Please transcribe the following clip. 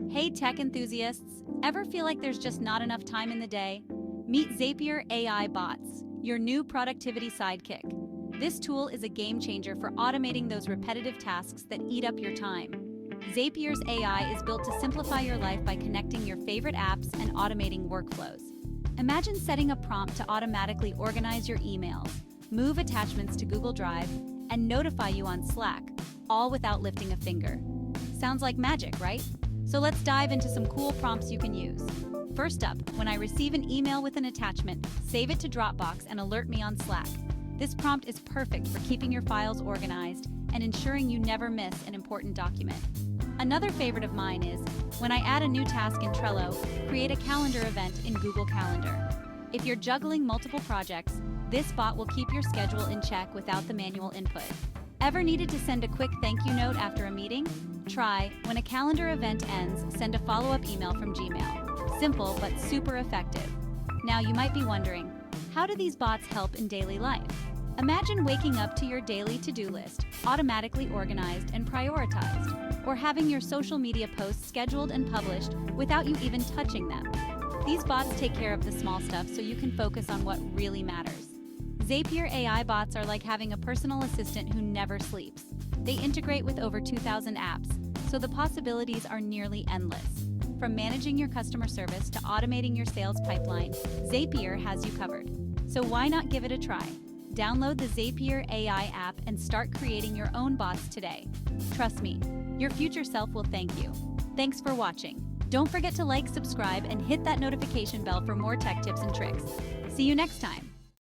Hey tech enthusiasts, ever feel like there's just not enough time in the day? Meet Zapier AI Bots, your new productivity sidekick. This tool is a game changer for automating those repetitive tasks that eat up your time. Zapier's AI is built to simplify your life by connecting your favorite apps and automating workflows. Imagine setting a prompt to automatically organize your emails, move attachments to Google Drive, and notify you on Slack, all without lifting a finger. Sounds like magic, right? So let's dive into some cool prompts you can use. First up, when I receive an email with an attachment, save it to Dropbox and alert me on Slack. This prompt is perfect for keeping your files organized and ensuring you never miss an important document. Another favorite of mine is, when I add a new task in Trello, create a calendar event in Google Calendar. If you're juggling multiple projects, this bot will keep your schedule in check without the manual input. Ever needed to send a quick thank you note after a meeting? Try, when a calendar event ends, send a follow-up email from Gmail. Simple, but super effective. Now you might be wondering, how do these bots help in daily life? Imagine waking up to your daily to-do list, automatically organized and prioritized, or having your social media posts scheduled and published without you even touching them. These bots take care of the small stuff so you can focus on what really matters. Zapier AI bots are like having a personal assistant who never sleeps. They integrate with over 2,000 apps, so the possibilities are nearly endless. From managing your customer service to automating your sales pipeline, Zapier has you covered. So why not give it a try? Download the Zapier AI app and start creating your own bots today. Trust me, your future self will thank you. Thanks for watching. Don't forget to like, subscribe, and hit that notification bell for more tech tips and tricks. See you next time.